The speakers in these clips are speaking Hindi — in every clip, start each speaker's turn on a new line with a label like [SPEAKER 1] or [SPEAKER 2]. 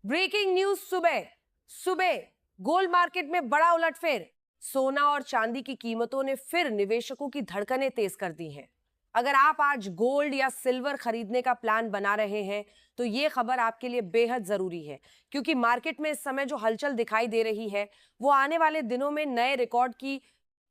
[SPEAKER 1] ब्रेकिंग न्यूज सुबह सुबह गोल्ड मार्केट में बड़ा उलटफेर। सोना और चांदी की कीमतों ने फिर निवेशकों की धड़कनें तेज कर दी हैं। अगर आप आज गोल्ड या सिल्वर खरीदने का प्लान बना रहे हैं तो ये खबर आपके लिए बेहद जरूरी है, क्योंकि मार्केट में इस समय जो हलचल दिखाई दे रही है वो आने वाले दिनों में नए रिकॉर्ड की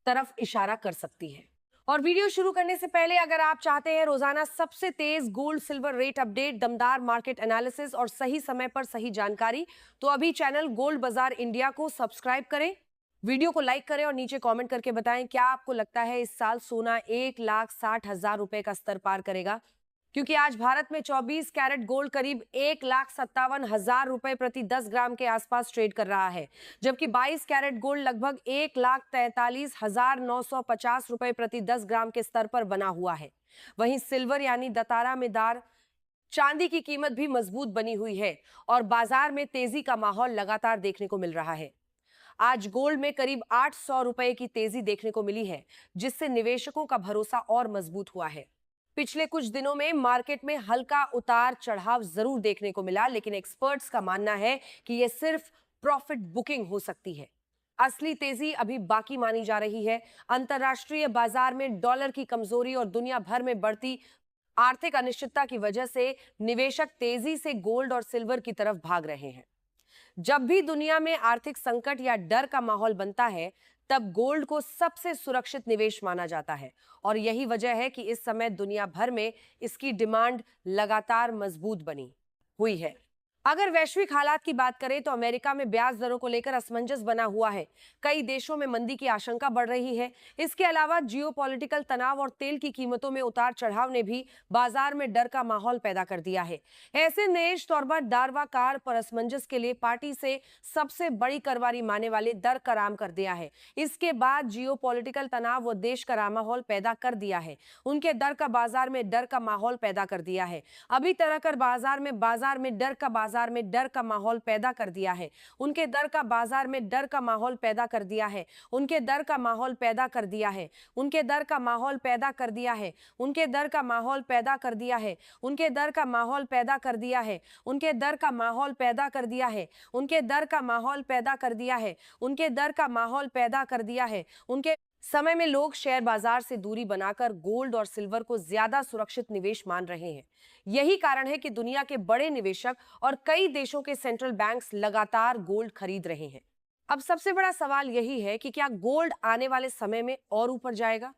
[SPEAKER 1] तरफ इशारा कर सकती है। और वीडियो शुरू करने से पहले अगर आप चाहते हैं रोजाना सबसे तेज गोल्ड सिल्वर रेट अपडेट, दमदार मार्केट एनालिसिस और सही समय पर सही जानकारी, तो अभी चैनल गोल्ड बाजार इंडिया को सब्सक्राइब करें, वीडियो को लाइक करें और नीचे कमेंट करके बताएं क्या आपको लगता है इस साल सोना 1,60,000 रुपए का स्तर पार करेगा। क्योंकि आज भारत में 24 कैरेट गोल्ड करीब 1,57,000 रुपए प्रति 10 ग्राम के आसपास ट्रेड कर रहा है, जबकि 22 कैरेट गोल्ड लगभग 1,43,950 रुपए प्रति 10 ग्राम के स्तर पर बना हुआ है। वहीं सिल्वर यानी दतारा में दार चांदी की कीमत भी मजबूत बनी हुई है और बाजार में तेजी का माहौल लगातार देखने को मिल रहा है। आज गोल्ड में करीब 800 रुपए की तेजी देखने को मिली है, जिससे निवेशकों का भरोसा और मजबूत हुआ है। पिछले कुछ दिनों में मार्केट में हल्का उतार चढ़ाव जरूर देखने को मिला, लेकिन एक्सपर्ट्स का मानना है कि यह सिर्फ प्रॉफिट बुकिंग हो सकती है। असली तेजी अभी बाकी मानी जा रही है। अंतर्राष्ट्रीय बाजार में डॉलर की कमजोरी और दुनिया भर में बढ़ती आर्थिक अनिश्चितता की वजह से निवेशक तेजी से गोल्ड और सिल्वर की तरफ भाग रहे हैं। जब भी दुनिया में आर्थिक संकट या डर का माहौल बनता है, तब गोल्ड को सबसे सुरक्षित निवेश माना जाता है और यही वजह है कि इस समय दुनिया भर में इसकी डिमांड लगातार मजबूत बनी हुई है। अगर वैश्विक हालात की बात करें तो अमेरिका में ब्याज दरों को लेकर असमंजस बना हुआ है। कई देशों में मंदी की आशंका बढ़ रही है। इसके अलावा जियोपॉलिटिकल तनाव और तेल की कीमतों में उतार चढ़ाव ने भी बाजार में डर का माहौल पैदा कर दिया है। ऐसे नेश तौर दारवा कार पर असमंजस के लिए पार्टी से सबसे बड़ी करवारी माने वाले दर का आराम कर दिया है। इसके बाद जियोपॉलिटिकल तनाव व देश का माहौल पैदा कर दिया है। उनके दर का बाजार में डर का माहौल पैदा कर दिया है। अभी तरह कर बाजार में डर का माहौल पैदा कर दिया है। उनके दर का बाजार में डर का माहौल पैदा कर दिया है। उनके दर का माहौल पैदा कर दिया है। उनके दर का माहौल पैदा कर दिया है। उनके दर का माहौल पैदा कर दिया है। उनके दर का माहौल पैदा कर दिया है। उनके दर का माहौल पैदा कर दिया है। उनके दर का माहौल पैदा कर दिया है। उनके दर का माहौल पैदा कर दिया है। उनके समय में लोग शेयर बाजार से दूरी बनाकर गोल्ड और सिल्वर को ज्यादा सुरक्षित निवेश मान रहे हैं। यही कारण है कि दुनिया के बड़े निवेशक और कई देशों के सेंट्रल बैंक्स लगातार गोल्ड खरीद रहे हैं। अब सबसे बड़ा सवाल यही है कि क्या गोल्ड आने वाले समय में और ऊपर जाएगा।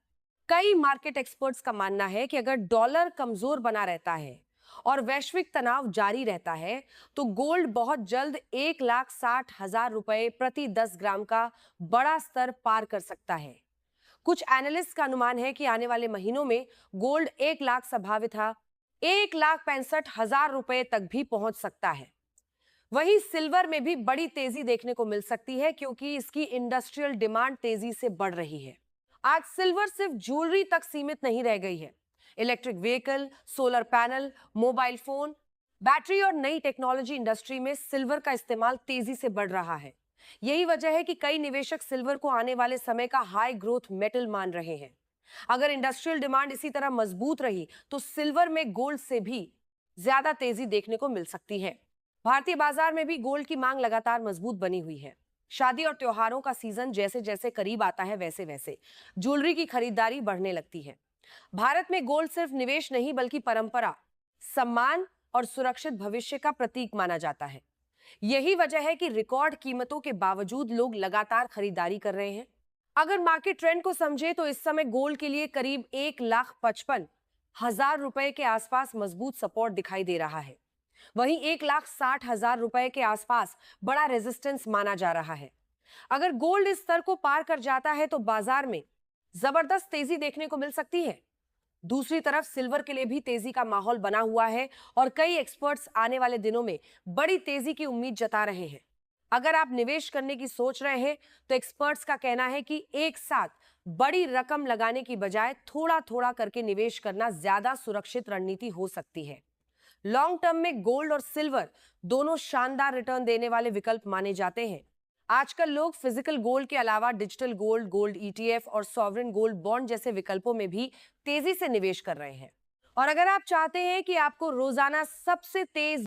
[SPEAKER 1] कई मार्केट एक्सपर्ट्स का मानना है कि अगर डॉलर कमजोर बना रहता है और वैश्विक तनाव जारी रहता है तो गोल्ड बहुत जल्द 1,60,000 रुपए प्रति 10 ग्राम का बड़ा स्तर पार कर सकता है। कुछ एनालिस्ट का अनुमान है कि आने वाले महीनों में गोल्ड 1,00,000 संभावित था 1,65,000 रुपए तक भी पहुंच सकता है। वहीं सिल्वर में भी बड़ी तेजी देखने को मिल सकती है, क्योंकि इसकी इंडस्ट्रियल डिमांड तेजी से बढ़ रही है। आज सिल्वर सिर्फ ज्वेलरी तक सीमित नहीं रह गई है। Electric vehicle, solar panel, mobile phone, battery और नई टेक्नोलॉजी इंडस्ट्री में सिल्वर का इस्तेमाल तेजी से बढ़ रहा है। यही वजह है कि कई निवेशक सिल्वर को आने वाले समय का हाई ग्रोथ मेटल मान रहे हैं। अगर इंडस्ट्रियल डिमांड इसी तरह मजबूत रही तो सिल्वर में गोल्ड से भी ज्यादा तेजी देखने को मिल सकती है। भारतीय बाजार में भी गोल्ड की मांग लगातार मजबूत बनी हुई है। शादी और त्योहारों का सीजन जैसे जैसे करीब आता है, वैसे वैसे ज्वेलरी की खरीदारी बढ़ने लगती है। भारत में गोल्ड सिर्फ निवेश नहीं बल्कि परंपरा, सम्मान और सुरक्षित भविष्य का प्रतीक माना जाता है। यही वजह है कि रिकॉर्ड कीमतों के बावजूद लोग लगातार खरीदारी कर रहे हैं। अगर मार्केट ट्रेंड को समझे तो इस समय गोल्ड के लिए करीब 1,55,000 रुपए के आसपास मजबूत सपोर्ट दिखाई दे रहा है। वहीं 1,60,000 रुपए के आसपास बड़ा रेजिस्टेंस माना जा रहा है। अगर गोल्ड इस स्तर को पार कर जाता है तो बाजार में जबरदस्त तेजी देखने को मिल सकती है। दूसरी तरफ सिल्वर के लिए भी तेजी का माहौल बना हुआ है और कई एक्सपर्ट्स आने वाले दिनों में बड़ी तेजी की उम्मीद जता रहे हैं। अगर आप निवेश करने की सोच रहे हैं तो एक्सपर्ट्स का कहना है कि एक साथ बड़ी रकम लगाने की बजाय थोड़ा थोड़ा करके निवेश करना ज्यादा सुरक्षित रणनीति हो सकती है। लॉन्ग टर्म में गोल्ड और सिल्वर दोनों शानदार रिटर्न देने वाले विकल्प माने जाते हैं। आजकल लोग फिजिकल गोल्ड के अलावा डिजिटल गोल्ड, गोल्ड ईटीएफ और सॉवरेन गोल्ड बॉन्ड जैसे विकल्पों में भी तेजी से निवेश कर रहे हैं। और अगर आप चाहते हैं कि आपको रोजाना सबसे तेज